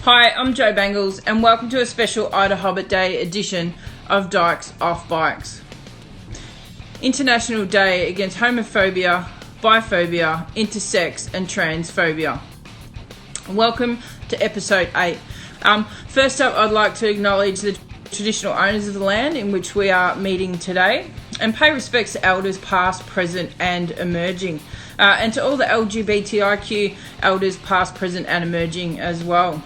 Hi, I'm Jo Bangles and welcome to a special IDAHOBIT Day edition of Dykes OFF Bikes. International Day against homophobia, biphobia, intersex and transphobia. Welcome to episode 8. First up, I'd like to acknowledge the traditional owners of the land in which we are meeting today and pay respects to elders past, present and emerging. And to all the LGBTIQ elders past, present and emerging as well.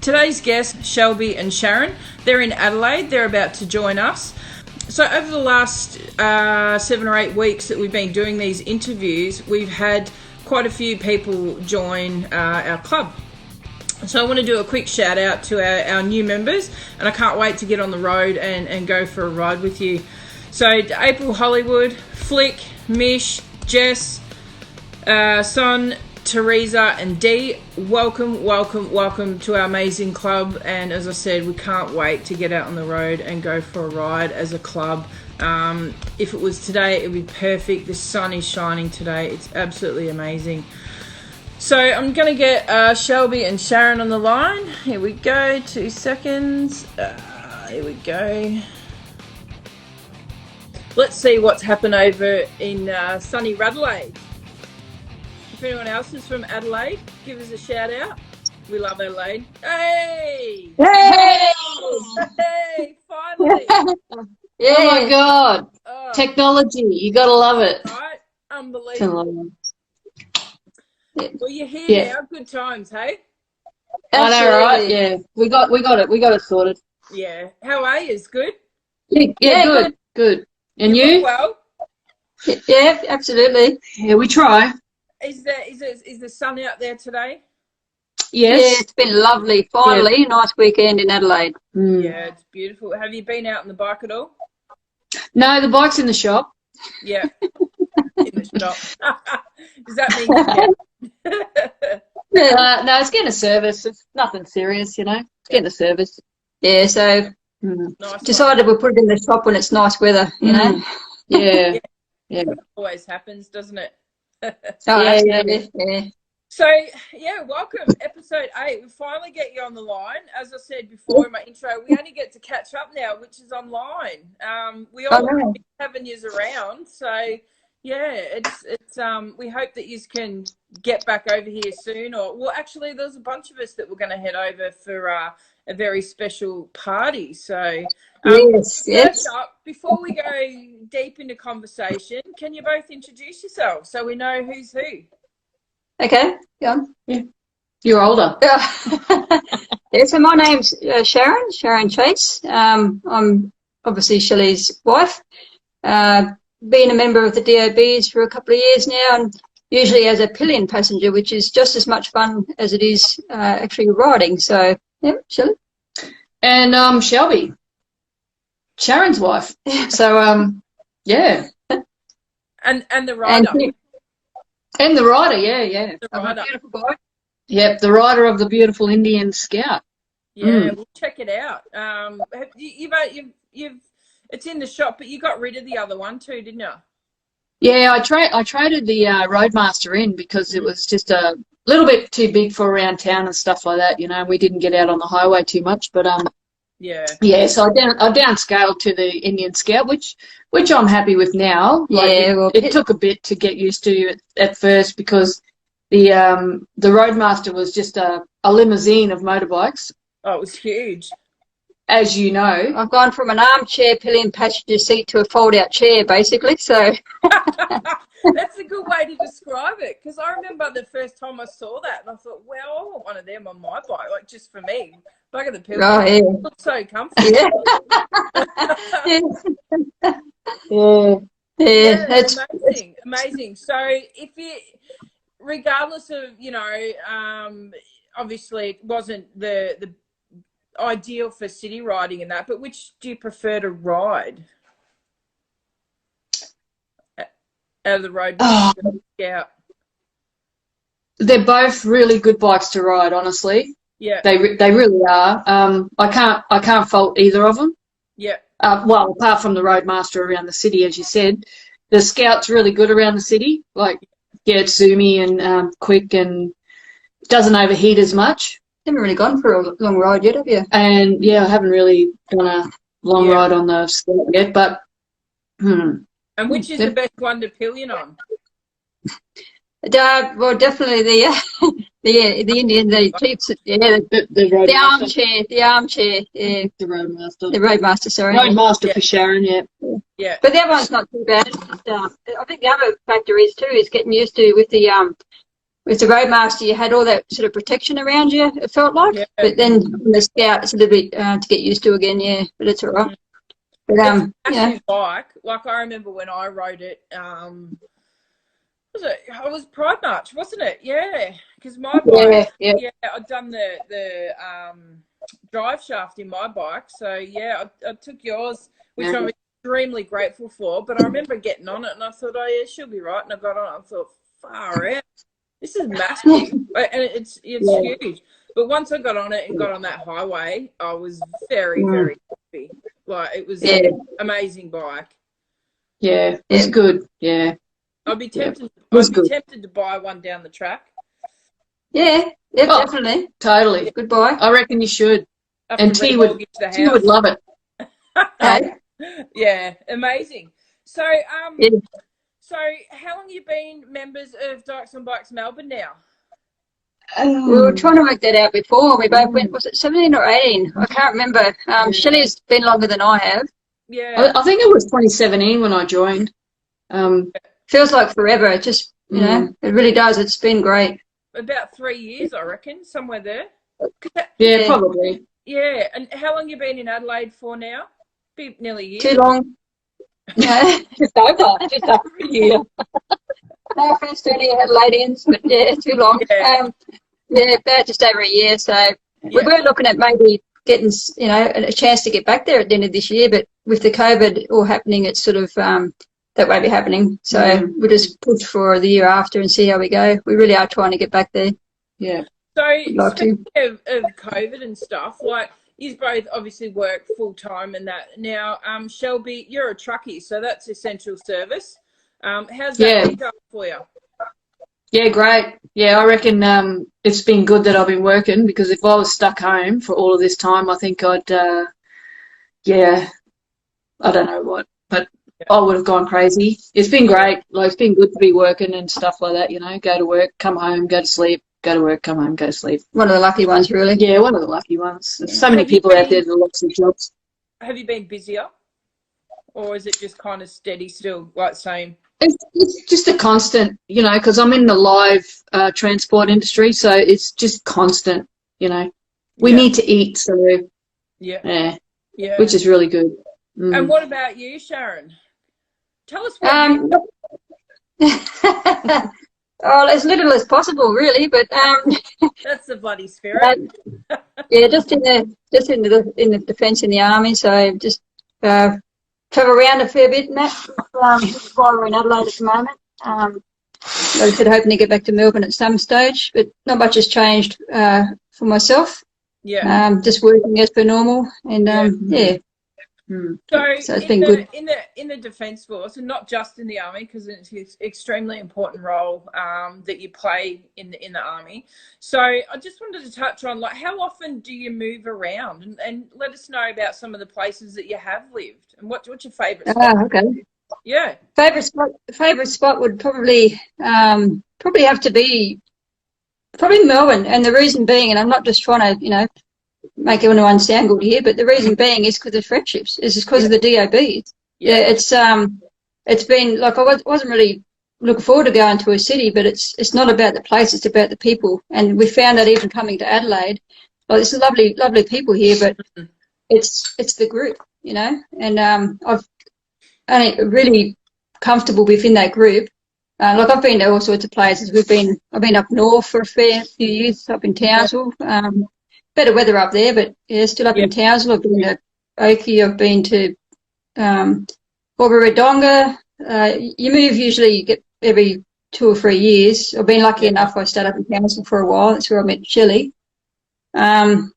Today's guests, Shelby and Sharon, they're in Adelaide. They're about to join us. So over the last 7 or 8 weeks that we've been doing these interviews, we've had quite a few people join our club. So I want to do a quick shout out to our new members, and I can't wait to get on the road and go for a ride with you. So April Hollywood, Flick, Mish, Jess, Son, Teresa and Dee, welcome to our amazing club. And as I said, we can't wait to get out on the road and go for a ride as a club. If it was today, it would be perfect. The sun is shining today. It's absolutely amazing. So I'm going to get Shelby and Sharon on the line. Here we go, 2 seconds. Here we go. Let's see what's happened over in sunny Adelaide. If anyone else is from Adelaide, give us a shout out. We love Adelaide. Hey! Hey! Hey! Finally! Yeah. Oh my God! Technology, you gotta love it. Right? Unbelievable. Yeah. Well, you're here now. Good times, hey? I know, right? Yeah, we got it sorted. Yeah. How are you? Is good? Yeah, good. And you? Well? Yeah, absolutely. Yeah, we try. Is the sun out there today? Yes. Yeah, it's been lovely. Finally, nice weekend in Adelaide. Yeah, it's beautiful. Have you been out on the bike at all? No, the bike's in the shop. Yeah, in the shop. Does that mean? No, it's getting a service. It's nothing serious, you know. It's getting a service. Yeah, so decided we'll put it in the shop when it's nice weather, you know. Yeah. It always happens, doesn't it? Yeah. So, welcome. Episode 8. We finally get you on the line. As I said before in my intro, we only get to catch up now, which is online. We all love having you around. So, it's we hope that you can get back over here soon. Actually, there's a bunch of us that we're going to head over for a very special party. So, first up, before we go deep into conversation, can you both introduce yourselves so we know who's who? Okay, yeah. You're older. So my name's Sharon Chase. I'm obviously Shelley's wife. Been a member of the DOBs for a couple of years now, and usually as a pillion passenger, which is just as much fun as it is actually riding. So, yeah, Shelley. And Shelby, Sharon's wife. So, yeah. And the rider. And the rider, yeah. The rider. Beautiful bike. Yep, the rider of the beautiful Indian Scout. Yeah, we'll check it out. You've it's in the shop, but you got rid of the other one too, didn't you? Yeah, I traded the Roadmaster in because it was just a little bit too big for around town and stuff like that. You know, we didn't get out on the highway too much, but so I downscaled to the Indian Scout, which I'm happy with now. It took a bit to get used to at first because the Roadmaster was just a limousine of motorbikes. Oh, it was huge. As you know, I've gone from an armchair pillion passenger seat to a fold-out chair, basically. So that's a good way to describe it. Because I remember the first time I saw that, and I thought, well, I want one of them on my bike, like just for me. Bugger the pillion. Oh, yeah. It looks so comfortable. That's amazing. So if you, regardless of, obviously it wasn't the ideal for city riding and that, but which do you prefer to ride out of the road? Scout? They're both really good bikes to ride, honestly. Yeah, they really are. I can't fault either of them. Yeah. Well, apart from the Roadmaster around the city, as you said, the Scout's really good around the city. Like, it's zoomy and quick and doesn't overheat as much. haven't really gone for a long ride yet, have you? And yeah, I haven't really done a long ride on the scooter yet, but. And which is the best one to pillion on? Well, definitely the Indian, the Jeeps, the armchair, yeah. The Roadmaster. The Roadmaster, sorry. Roadmaster for Sharon, yeah. Yeah. But the other one's not too bad. I think the other factor is too is getting used to with the Roadmaster, you had all that sort of protection around you, it felt like. Yeah. But then on the Scout, it's a little bit to get used to again, yeah. But it's all right. But, it's a massive bike. Like, I remember when I rode it, it was Pride March, wasn't it? Yeah, because my bike, I'd done the drive shaft in my bike, so yeah, I took yours, which I'm extremely grateful for. But I remember getting on it, and I thought, oh yeah, she'll be right. And I got on it, and I thought, far out, this is massive, and it's huge. But once I got on it and got on that highway, I was very, very happy. Like, it was an amazing bike. Yeah, it's good. Yeah. I'd be tempted. I'd be tempted to buy one down the track. Yeah, definitely, totally. Good buy. I reckon you should. And T would love it. Yeah, amazing. So, so how long have you been members of Dykes on Bikes Melbourne now? We were trying to work that out before. We both went. Was it 17 or 18? I can't remember. Shelley's been longer than I have. Yeah, I think it was 2017 when I joined. Feels like forever. It just, you know, it really does. It's been great. About 3 years, I reckon, somewhere there. Yeah, probably. Yeah, and how long you been in Adelaide for now? Nearly a year. Too long. Yeah, just over a year. No offense to any Adelaideans, but yeah, too long. Yeah, about just over a year. So we were looking at maybe getting, you know, a chance to get back there at the end of this year, but with the COVID all happening, it's sort of that won't be happening. So we'll just push for the year after and see how we go. We really are trying to get back there. Yeah. So speaking of COVID and stuff, like, you both obviously work full time and that. Now, Shelby, you're a truckie, so that's essential service. How's that been going for you? Yeah, great. Yeah, I reckon it's been good that I've been working, because if I was stuck home for all of this time, I think I'd, I don't know what, but I would have gone crazy. It's been great. Like, it's been good to be working and stuff like that, you know, go to work, come home, go to sleep, go to work, come home, go to sleep. One of the lucky ones, really. Yeah, one of the lucky ones. There's so many people out there that lots of jobs. Have you been busier? Or is it just kind of steady still, like same? It's just a constant, you know, because I'm in the live transport industry, so it's just constant, you know. We need to eat, so yeah, which is really good. And what about you, Sharon? Tell us what oh, as little as possible, really, but that's the bloody spirit. Yeah, just in the defence in the army, so just travel around a fair bit, and that. That's why we're in Adelaide at the moment. Like I said, hoping to get back to Melbourne at some stage, but not much has changed for myself. Yeah. Just working as per normal, and So it's been good. In the Defence Force, and not just in the Army, because it's an extremely important role that you play in the Army. So I just wanted to touch on, like, how often do you move around, and let us know about some of the places that you have lived, and what's your favourite spot? Okay. Yeah. Favourite spot would probably have to be Melbourne, and the reason being, and I'm not just trying to, you know, make everyone sound good here, but the reason being is because of friendships. It's because of the DOBs. Yeah, it's been like, I wasn't really looking forward to going to a city, but it's not about the place, it's about the people. And we found that even coming to Adelaide, like, there's lovely people here, but it's the group, you know. And I've only really comfortable within that group. Like, I've been to all sorts of places. I've been up north for a fair few years, up in Townsville. Better weather up there, but yeah, still up in Townsville. I've been to Oakey, I've been to Wagga. You move usually, you get every 2 or 3 years. I've been lucky enough, I stayed up in Townsville for a while. That's where I met Shelley. And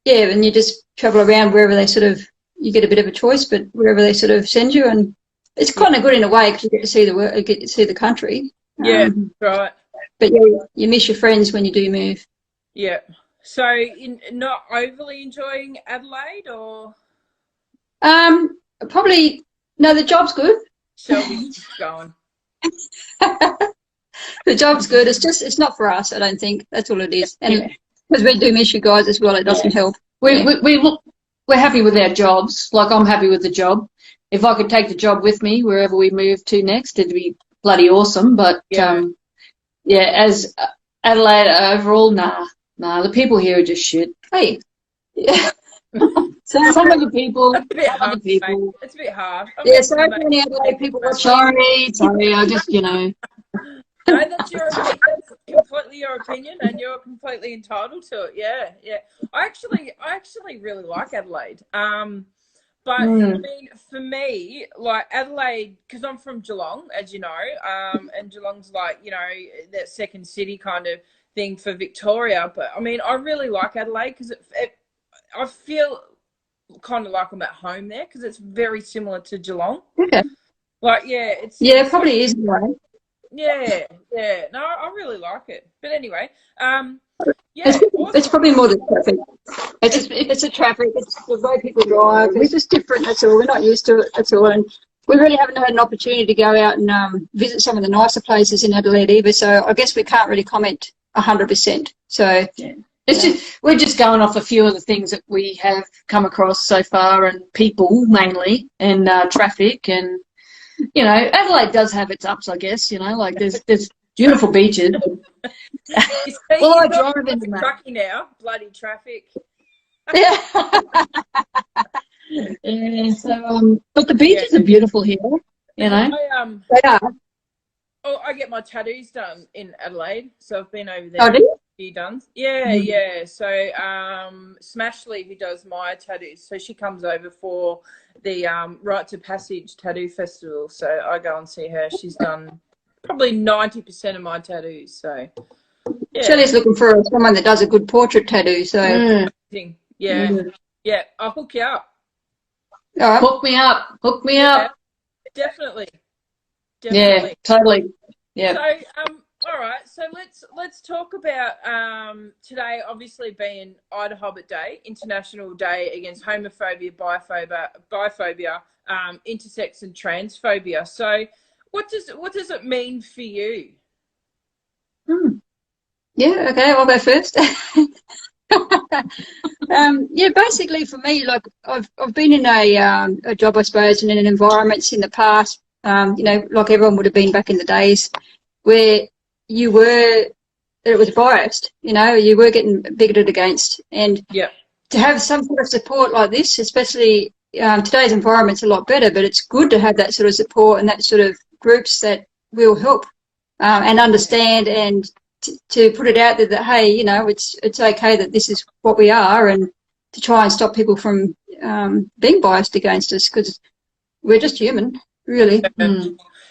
you just travel around wherever they sort of, you get a bit of a choice, but wherever they sort of send you, and it's kind of good in a way because you get to see the country. Yeah, right. But you miss your friends when you do move. Yeah. So, not overly enjoying Adelaide, or? Probably no. The job's good. Shelby's going. The job's good. It's not for us. I don't think that's all it is. And because we do miss you guys as well, it doesn't help. We're happy with our jobs. Like, I'm happy with the job. If I could take the job with me wherever we move to next, it'd be bloody awesome. But as Adelaide overall, nah. The people here are just shit. Hey, yeah. Some of the people, It's a bit hard. So many Adelaide people watch. Sorry, I just, No, that's your opinion. That's completely your opinion, and you're completely entitled to it. Yeah. I actually really like Adelaide. But I mean, for me, like Adelaide, because I'm from Geelong, as you know, and Geelong's like, that second city kind of thing for Victoria. But I mean, I really like Adelaide because I feel kind of like I'm at home there because it's very similar to Geelong. Okay. Like, it's it probably is, right? Yeah. No, I really like it. But anyway, it's probably more the traffic. It's the traffic. It's the way people drive. It's just different. That's all. We're not used to it. That's all. And we really haven't had an opportunity to go out and visit some of the nicer places in Adelaide either. So I guess we can't really comment 100%. So we're just going off a few of the things that we have come across so far, and people mainly, and traffic, and Adelaide does have its ups, I guess. Like there's beautiful beaches. I drive in the trucking now. Bloody traffic. Yeah. So, but the beaches are beautiful here. They are. Oh, I get my tattoos done in Adelaide, so I've been over there. Oh, do you? Few done. Yeah. So, Smashley, who does my tattoos, so she comes over for the Rite to Passage Tattoo Festival. So I go and see her. She's done probably 90% of my tattoos. So Shelley's looking for someone that does a good portrait tattoo. So yeah, I'll hook you up. All right. Hook me up. Definitely. Yeah, totally. Yeah. So all right, so let's talk about today obviously being IDAHOBIT Day, International Day Against Homophobia, Biphobia, Intersex and Transphobia. So what does it mean for you? Yeah, okay, I'll go first. Basically for me, like I've been in a job, I suppose, and in environments in the past, like everyone would have been back in the days, where it was biased, you were getting bigoted against, and to have some sort of support like this, especially today's environment's a lot better, but it's good to have that sort of support and that sort of groups that will help and understand, and to put it out there that, hey, it's okay that this is what we are, and to try and stop people from being biased against us, because we're just human, really.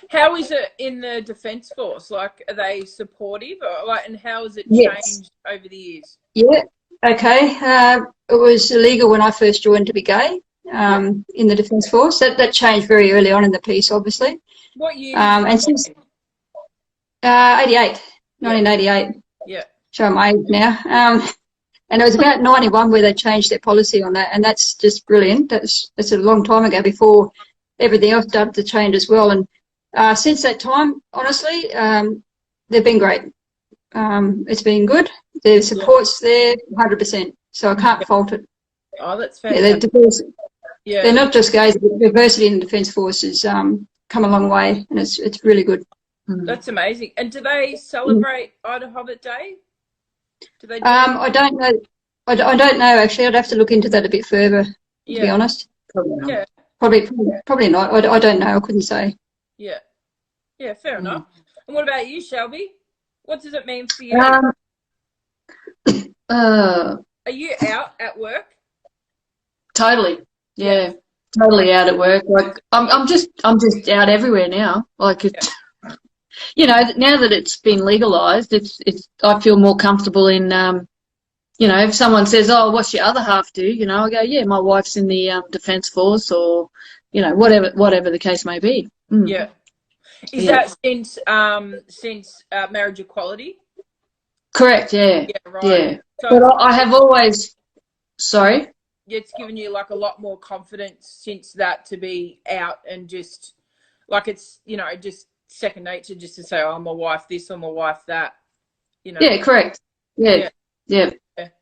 How is it in the Defence Force? Like, are they supportive, or and how has it changed over the years? Yeah, okay. It was illegal when I first joined to be gay in the Defence Force. That changed very early on in the piece, obviously. What year? And since 1988. Yeah. Show my age now. And it was about 91 where they changed their policy on that, and that's just brilliant. That's a long time ago, before everything else started to change as well. And since that time, honestly, they've been great. It's been good. Their support's there 100%, so I can't fault it. Oh, that's fantastic. They're not just gays. The diversity in the Defence Force has come a long way, and it's really good. That's amazing. And do they celebrate IDAHOBIT Day? Do they? I don't know. I don't know, actually. I'd have to look into that a bit further, to be honest. Probably not. I don't know. I couldn't say. Yeah, fair enough. And what about you, Shelby? What does it mean for you? Are you out at work? Totally. Yeah. Totally out at work. Like I'm just out everywhere now. Like now that it's been legalised, I feel more comfortable in if someone says, "Oh, what's your other half do?" I go, "Yeah, my wife's in the Defence Force," or whatever the case may be. Yeah. Is that since marriage equality? Correct. Yeah. Yeah. Right. So but I have always, sorry? It's given you like a lot more confidence since that to be out and just like it's, you know, just second nature just to say, oh, I'm my wife this or my wife that, you know. Yeah, correct. Yeah.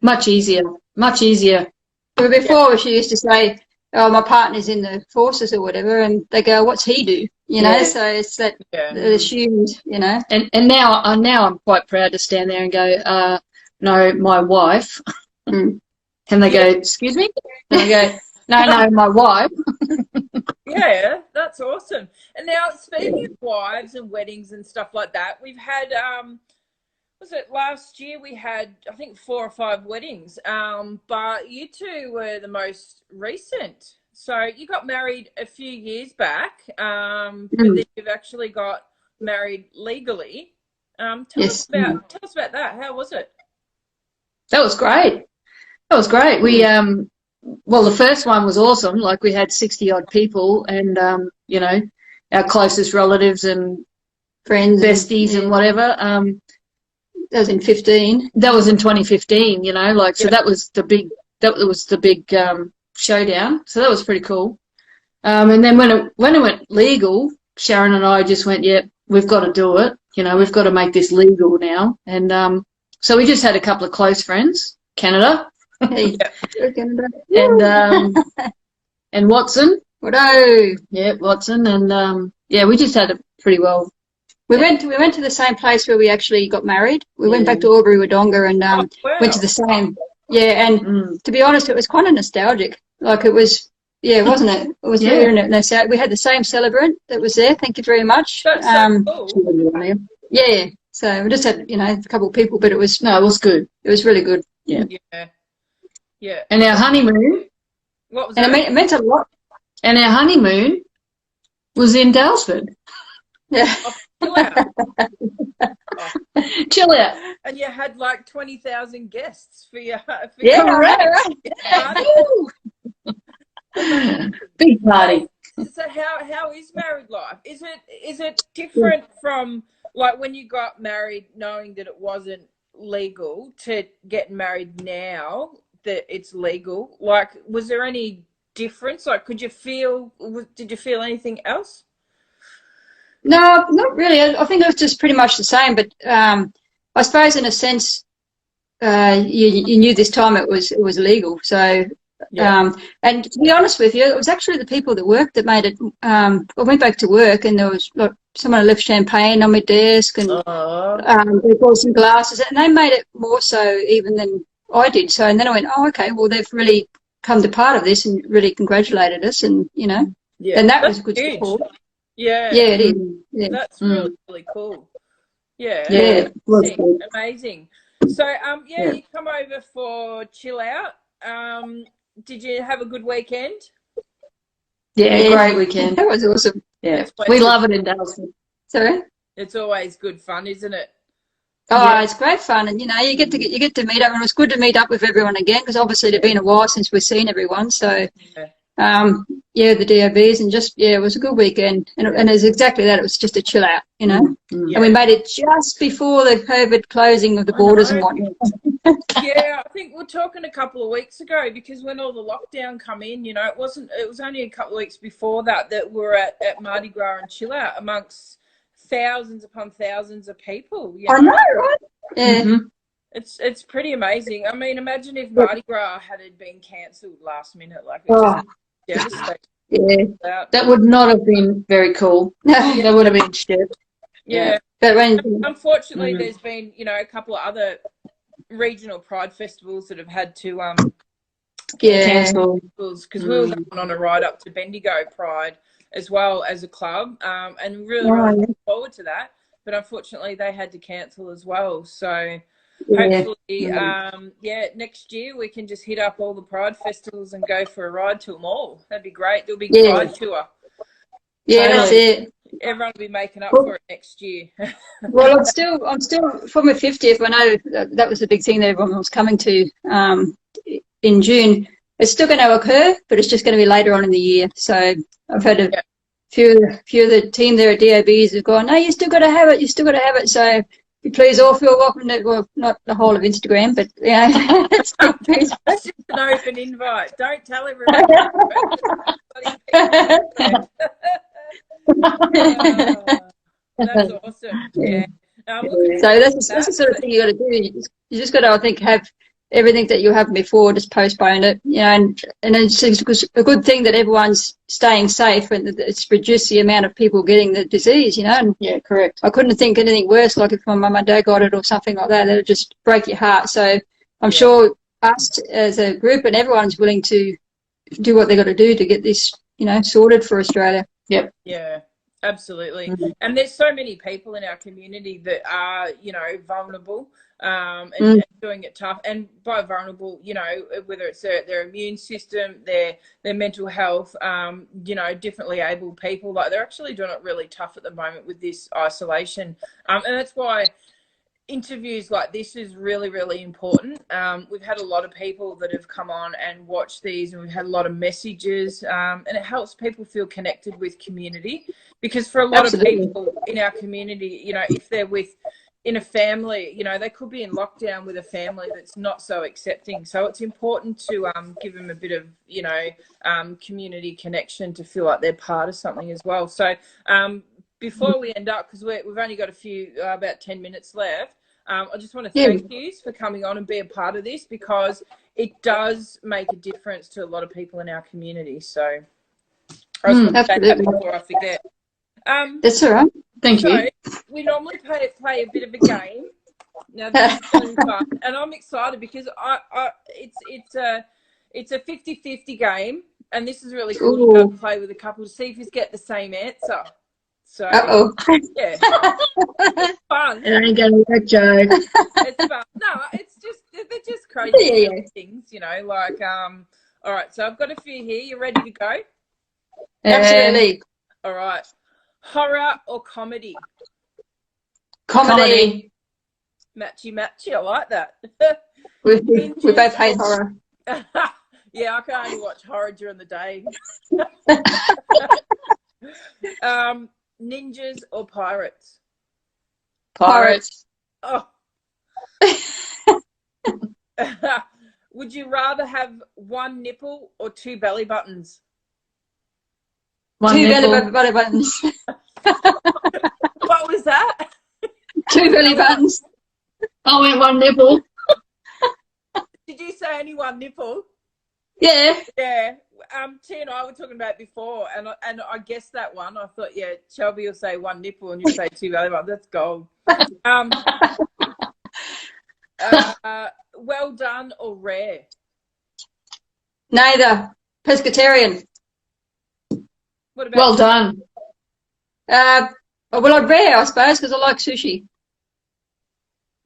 Much easier. Much easier. But before she used to say, oh, my partner's in the forces or whatever, and they go, what's he do? You know, so it's that assumed, you know. And now I'm quite proud to stand there and go, no, my wife. And they go, excuse me? And I go, no, my wife. Yeah, that's awesome. And now, speaking of wives and weddings and stuff like that, we've had, was it last year we had, I think, 4 or 5 weddings, but you two were the most recent. So you got married a few years back, but then you've actually got married legally. Tell us about that. How was it? That was great. That was great. We, well, the first one was awesome. Like we had 60 odd people and, you know, our closest relatives and friends, besties and whatever. That was in 15. That was in 2015, you know, like, so that was the big, showdown. So that was pretty cool. And then when it went legal, Sharon and I just went, we've got to do it. You know, we've got to make this legal now. And, so we just had a couple of close friends, Canada. Canada. And Watson. Watson. And, we just had it pretty well. We went to the same place where we actually got married. We went back to Albury Wodonga and went to the same. Yeah, and to be honest, it was kind of nostalgic. Like it was, wasn't it? It was really nostalgic. We had the same celebrant that was there. Thank you very much. That's so cool. Yeah. So we just had, you know, a couple of people, but it was good. It was really good. Yeah. And our honeymoon. What was and it meant a lot. And our honeymoon was in Dalesford. Yeah. Chill out. And you had like 20,000 guests for your right. Big party. So how is married life? Is it different from like when you got married knowing that it wasn't legal to getting married now that it's legal? Like, was there any difference? Like, did you feel anything else? No, not really. I think it was just pretty much the same. But I suppose, in a sense, you knew this time it was legal. So, and to be honest with you, it was actually the people that worked that made it. I went back to work, and there was like someone left champagne on my desk, and they brought some glasses, and they made it more so even than I did. So, and then I went, oh, okay, well, they've really come to part of this and really congratulated us, and you know, and that was good support. Yeah, it is. Yeah. That's really, really cool. Yeah, amazing. So, you come over for chill out. Did you have a good weekend? Yeah, great weekend. That was awesome. Yeah, we love it in Dalesford. Sorry? It's always good fun, isn't it? Oh, it's great fun, and you know, you get to meet up, and it was good to meet up with everyone again because obviously it's been a while since we've seen everyone. So, the DOBs, and just it was a good weekend, and it was exactly that. It was just a chill out, you know. And we made it just before the COVID closing of the borders and whatnot. Yeah, I think we were talking a couple of weeks ago because when all the lockdown come in, you know, it was only a couple of weeks before that we're at Mardi Gras and chill out amongst thousands upon thousands of people. You know? I know, right? Yeah. Mm-hmm. It's pretty amazing. I mean, imagine if Mardi Gras had been cancelled last minute, like it's devastating. Yeah, that would not have been very cool. That would have been shit. Yeah. But unfortunately, there's been, you know, a couple of other regional pride festivals that have had to cancel because we were going on a ride up to Bendigo Pride as well as a club, and really looking forward to that. But unfortunately, they had to cancel as well. So hopefully, next year we can just hit up all the pride festivals and go for a ride to them all. That'd be great. There'll be a pride tour. Yeah, that's it. Everyone will be making up for it next year. Well, I'm still for my 50th. I know that was the big thing that everyone was coming to in June. It's still going to occur, but it's just going to be later on in the year. So I've had a few of the team there at DOBs have gone, no, you still got to have it. You still got to have it. So please all feel welcome to, well, not the whole of Instagram, but yeah. That's just an open invite. Don't tell everyone. That's awesome. Yeah. So that's the sort of thing you got to do. You just got to, I think, have everything that you have before, just postpone it, you know, and it's a good thing that everyone's staying safe and it's reduced the amount of people getting the disease, you know. And yeah, correct. I couldn't think anything worse, like if my mum and dad got it or something like that, would just break your heart. So I'm sure us as a group and everyone's willing to do what they got to do to get this, you know, sorted for Australia. Yep. Yeah. Absolutely. And there's so many people in our community that are, you know, vulnerable and doing it tough. And by vulnerable, you know, whether it's their immune system, their mental health, you know, differently able people, like they're actually doing it really tough at the moment with this isolation. And that's why interviews like this is really, really important. We've had a lot of people that have come on and watched these, and we've had a lot of messages, and it helps people feel connected with community, because for a lot of people in our community, you know, if they're in a family, you know, they could be in lockdown with a family that's not so accepting. So it's important to give them a bit of, you know, community connection to feel like they're part of something as well. So before we end up, because we've only got about 10 minutes left, I just want to thank you for coming on and be a part of this, because it does make a difference to a lot of people in our community. So I was going to say that before I forget. That's all right. Thank you. We normally play a bit of a game. Now this is really fun, and I'm excited because it's a 50-50 game, and this is really cool to go play with a couple to see if you get the same answer. So yeah, it's fun. It ain't gonna work, Joe. It's fun. No, it's just they're just crazy things, you know. Like all right, so I've got a few here. You ready to go? Absolutely. All right. Horror or comedy? Comedy. Matchy. I like that. We both hate horror. Yeah, I can only watch horror during the day. Ninjas or pirates? Pirates. Oh. Would you rather have one nipple or two belly buttons? Two belly buttons. What was that? Two belly buttons. I went one nipple. Did you say only one nipple? Yeah. Yeah. T and I were talking about it before, and I guessed that one. I thought, yeah, Shelby will say one nipple and you say two belly buttons. That's gold. Well done or rare? Neither. Pescatarian. What about well done? Well, I'd rare, I suppose, because I like sushi.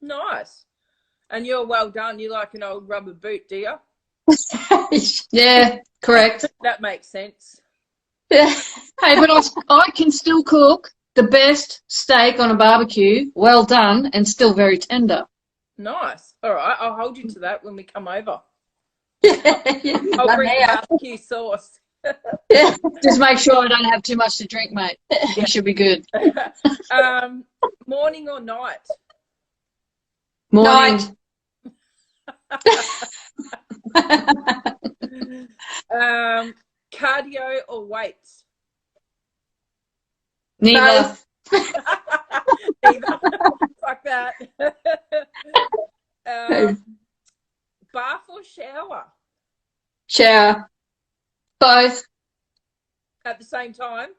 Nice. And you're well done. You like an old rubber boot, do you? Yeah, correct. That makes sense. Yeah. Hey, but I can still cook the best steak on a barbecue, well done, and still very tender. Nice. All right, I'll hold you to that when we come over. Yeah. I'll bring the barbecue sauce. Yeah. Just make sure I don't have too much to drink, mate. It should be good. Morning or night? Morning. Cardio or weights? Neither. Neither. Like that. Bath or shower? Shower. Both. At the same time?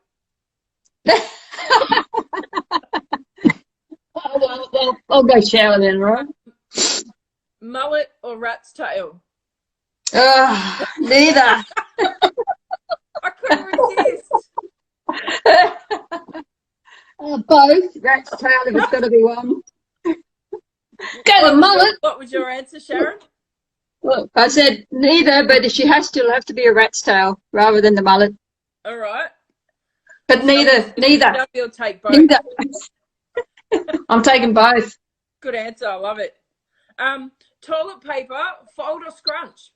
Well, I'll go shower then, right? Mullet or rat's tail? Neither. I couldn't resist. Both. Rat's tail if it's got to be one. Go with mullet. What was your answer, Sharon? Well, I said neither, but if she has to, it'll have to be a rat's tail rather than the mullet. All right. But neither. You'll take both. Neither. I'm taking both. Good answer. I love it. Toilet paper, fold or scrunch?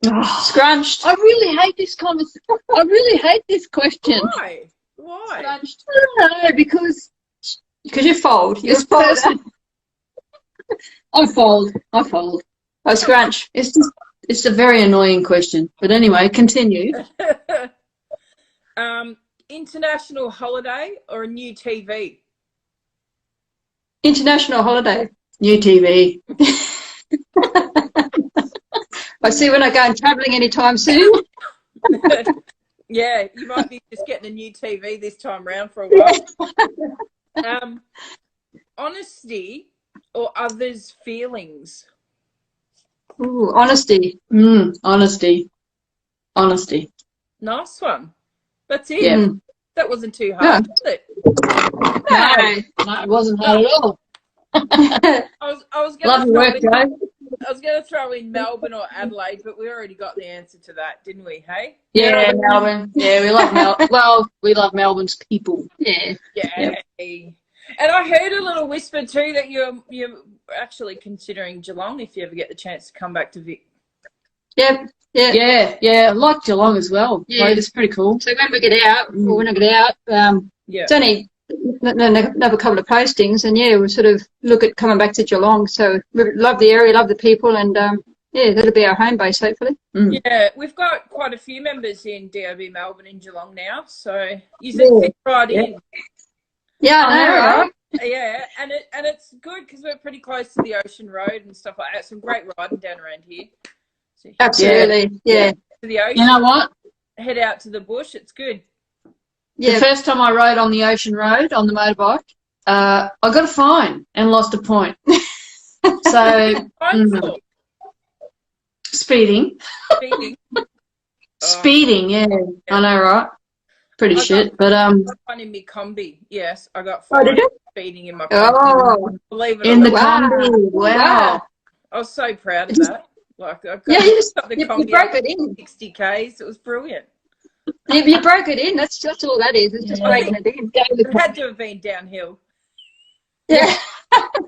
Scrunched. I really hate this I really hate this question. Why? Scrunched. I don't know, because you fold. this person I fold. I scrunch. It's a very annoying question. But anyway, continue. International holiday or a new TV? International holiday. New TV. I see we're not going travelling anytime soon. Yeah, you might be just getting a new TV this time round for a while. Honesty or others' feelings? Ooh, honesty. Honesty. Nice one. That's it. Yeah. That wasn't too hard, was it? No, it wasn't hard at all. I was Love your work, Joe. I was going to throw in Melbourne or Adelaide, but we already got the answer to that, didn't we? Hey. Yeah, Melbourne. Yeah, we love Melbourne. Well, we love Melbourne's people. Yeah. Yeah. Yep. And I heard a little whisper too that you're actually considering Geelong if you ever get the chance to come back to Vic. Yep. Yeah. I like Geelong as well. Yeah. Like, it's pretty cool. So when we get out, it's only another couple of postings, and we'll sort of look at coming back to Geelong. So we love the area, love the people, and that'll be our home base hopefully. Yeah, we've got quite a few members in DOB Melbourne in Geelong now, so you fit right in. Yeah, I know, right? Yeah, and it's good because we're pretty close to the Ocean Road and stuff like that. Some great riding down around here. So absolutely, yeah. To the ocean. You know what? Head out to the bush. It's good. Yeah. The first time I rode on the Ocean Road on the motorbike, I got a fine and lost a point. So speeding. Speeding, yeah. I know, right? Pretty shit, but I got one in my combi. Yes, I got fined speeding in my combi. Oh, believe it in or the not. combi. Wow. I was so proud of that. Like, I got the combi. You broke it in 60 k's. It was brilliant. You broke it in. That's all that is. It's just breaking it in. It had to have been downhill. Yeah. I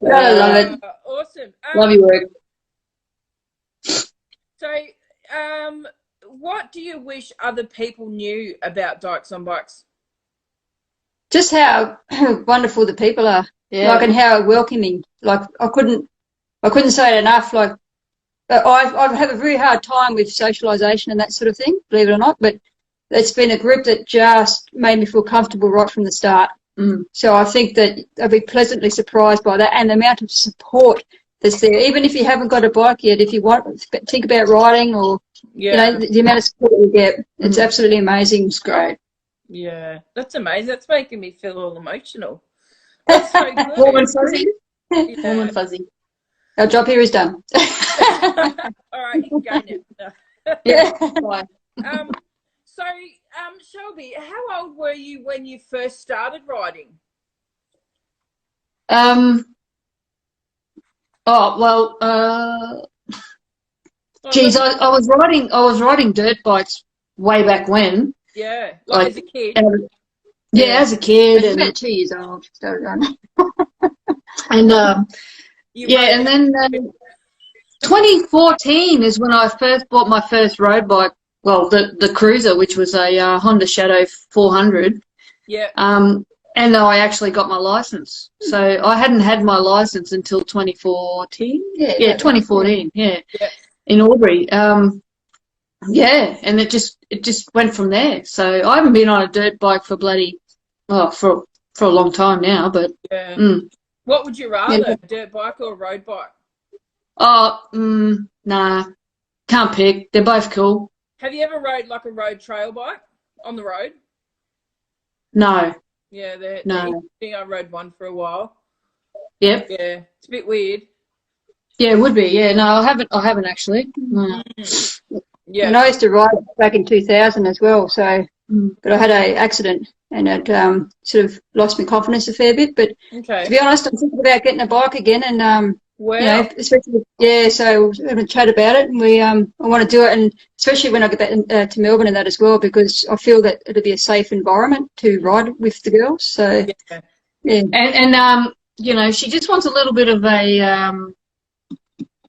love it. Awesome. Love your work. So, what do you wish other people knew about Dykes on Bikes? Just how wonderful the people are. Yeah. Like, and how welcoming. Like, I couldn't say it enough. Like, I have a very hard time with socialisation and that sort of thing, believe it or not. But it's been a group that just made me feel comfortable right from the start. So I think that I'll be pleasantly surprised by that, and the amount of support that's there. Even if you haven't got a bike yet, if you think about riding or the amount of support you get, it's absolutely amazing. It's great. Yeah, that's amazing. That's making me feel all emotional. That's so good. Warm and fuzzy. Yeah. Warm and fuzzy. Our job here is done. All right, you can go now. No. Yeah. So, Shelby, how old were you when you first started riding? Geez, I was riding dirt bikes way back when. Yeah, like as a kid. As a kid. And about 2 years old, started running. And and then 2014 is when I first bought my first road bike. Well, the Cruiser, which was a Honda Shadow 400. Yeah. And I actually got my license. So I hadn't had my license until 2014. Yeah, 2014. Yeah. In Albury. And it just went from there. So I haven't been on a dirt bike for for a long time now. But what would you rather, a dirt bike or a road bike? Nah, can't pick. They're both cool. Have you ever rode like a road trail bike on the road? No. Yeah, no. I rode one for a while. Yep. Yeah, it's a bit weird. Yeah, it would be. Yeah, no, I haven't actually. No. Yeah. And I used to ride back in 2000 as well. So, but I had an accident and it sort of lost my confidence a fair bit. But to be honest, I'm thinking about getting a bike again and especially so we're going to chat about it, and I want to do it, and especially when I get back to Melbourne and that as well, because I feel that it'll be a safe environment to ride with the girls. So and she just wants a little bit of a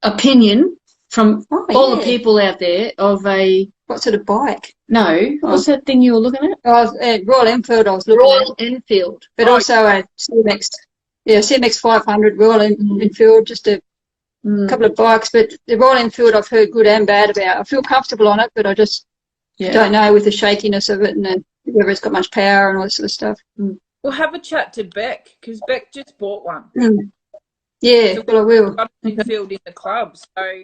opinion from all the people out there of a what sort of bike? No, what's that thing you were looking at? Royal Enfield. I was looking at Enfield, but also a CMX CMX 500 Royal Enfield, just a couple of bikes, but the Royal Enfield I've heard good and bad about. I feel comfortable on it, but I just don't know with the shakiness of it and whether it's got much power and all that sort of stuff. We'll have a chat to Beck, because Beck just bought one. Yeah, so well, I will. Got an Enfield in the club, so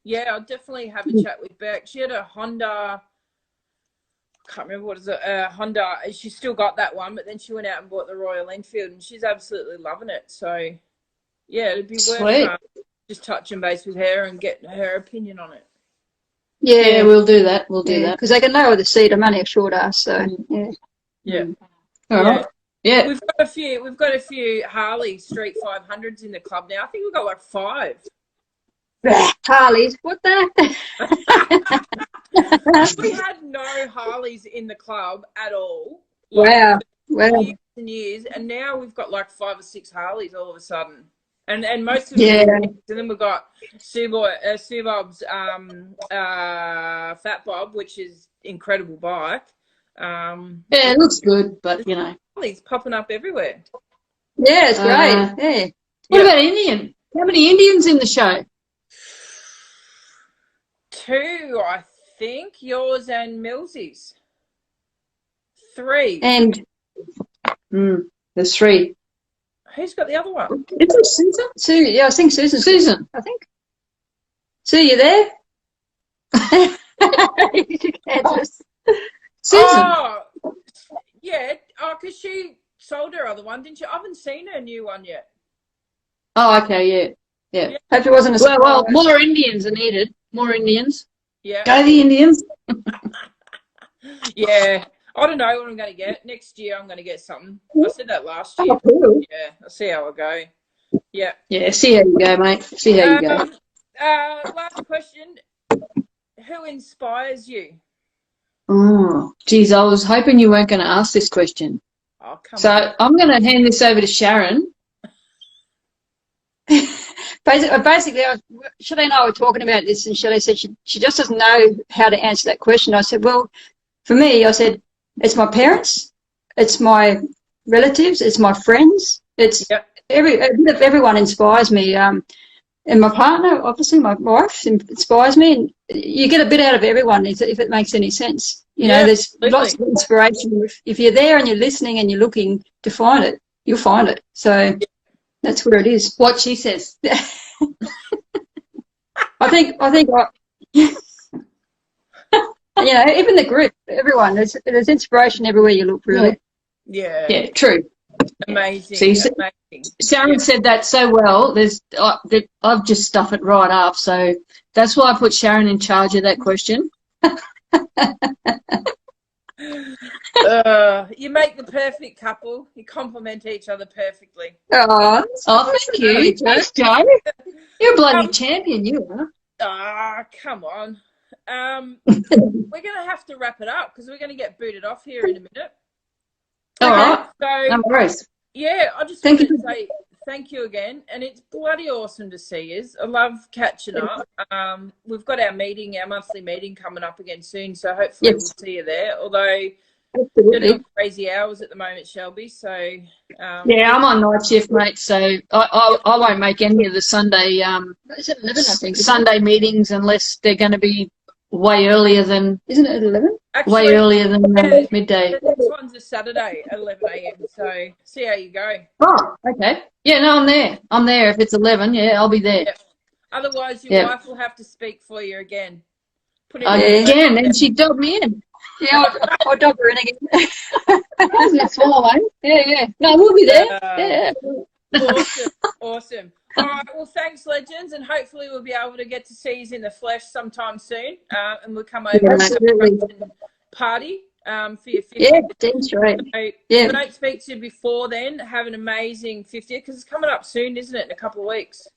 yeah, I'll definitely have a chat with Beck. She had a Honda, I can't remember what is it, Honda. She's still got that one, but then she went out and bought the Royal Enfield, and she's absolutely loving it. So yeah, it'd be worth just touching base with her and getting her opinion on it. Yeah, we'll do that. We'll do that because they can lower the seat. I'm only a short ass, so yeah. All right. Yeah, we've got a few Harley Street 500s in the club now. I think we've got like 5. Harleys, what the? We had no Harleys in the club at all. Wow. Years and years, and now we've got like 5 or 6 Harleys all of a sudden. And most of them, and then we've got Sue Bob's Fat Bob, which is incredible bike. It looks good, but you know, Harleys popping up everywhere. Yeah, it's great. What about Indian? How many Indians in the show? 2, I think. Yours and Millsy's. 3. And there's 3. Who's got the other one? Is it Susan? Sue, yeah, I think Susan. I think. Sue, you there? Susan. Oh, yeah. Oh, because she sold her other one, didn't she? I haven't seen her new one yet. Oh, okay, yeah. Hope it wasn't a well, more Indians are needed. More Indians. Yeah. Go the Indians. Yeah. I don't know what I'm going to get. Next year I'm going to get something. I said that last year. Oh, cool. Yeah, I'll see how I go. Yeah. Yeah, see how you go, mate. See how you go. Last question. Who inspires you? Oh, geez, I was hoping you weren't going to ask this question. Oh, come on. So I'm going to hand this over to Sharon. Basically, Shelley and I were talking about this, and Shelley said she just doesn't know how to answer that question. I said, well, for me, I said, it's my parents, it's my relatives, it's my friends, it's everyone inspires me. And my partner, obviously, my wife inspires me, and you get a bit out of everyone if it makes any sense. You know, there's lots of inspiration. If you're there and you're listening and you're looking to find it, you'll find it. So that's where it is. What she says. I think you know, even the group, everyone, there's inspiration everywhere you look, really. Yeah, true. Amazing. See, amazing. Sharon said that so well. I've just stuffed it right up. So that's why I put Sharon in charge of that question. You make the perfect couple. You complement each other perfgly. Oh, thank you. Thanks, Joe. You're a bloody champion, you are. Come on. We're going to have to wrap it up because we're going to get booted off here in a minute. All right. So, no worries. Yeah, I just wanted to say thank you again, and it's bloody awesome to see you. I love catching up. We've got our monthly meeting coming up again soon, so hopefully we'll see you there. Although you're doing crazy hours at the moment, Shelby. So I'm on night shift, mate. So I won't make any of the Sunday is it 11, I think, Sunday meetings unless they're going to be way earlier than. Isn't it 11? Actually, way earlier than midday. The next one's a Saturday at 11 a.m. So see how you go. Oh, okay. Yeah, no, I'm there. I'm there. If it's 11, I'll be there. Yep. Otherwise, your wife will have to speak for you again. Again, and she dubbed me in. Yeah, I'll dub her in again. Isn't it small, eh? Yeah. No, we'll be there. Awesome. All right, well, thanks, legends, and hopefully we'll be able to get to see you in the flesh sometime soon, and we'll come over and have a party for your 50th. Yeah, that's right. So, if I don't speak to you before then, have an amazing 50th, because it's coming up soon, isn't it, in a couple of weeks?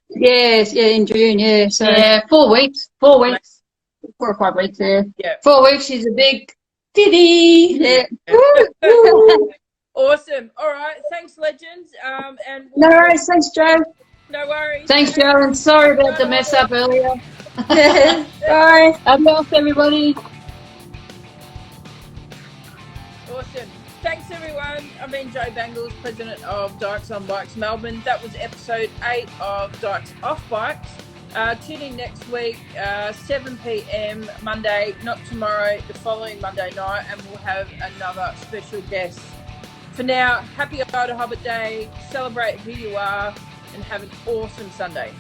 Yes, in June, So 4 weeks. 4 weeks. 4 or 5 weeks, yeah. 4 weeks, she's a big diddy. Yeah. Awesome. All right. Thanks, legends. And no worries. Thanks, Joe. No worries. Thanks, Joe. And sorry about the mess up earlier. Bye. Adios, everybody. Awesome. Thanks, everyone. I've been Jo Bangles, President of Dykes on Bikes Melbourne. That was episode 8 of Dykes Off Bikes. Tune in next week, 7 p.m. Monday, not tomorrow, the following Monday night, and we'll have another special guest. For now, happy IDAHOBIT Day, celebrate who you are, and have an awesome Sunday.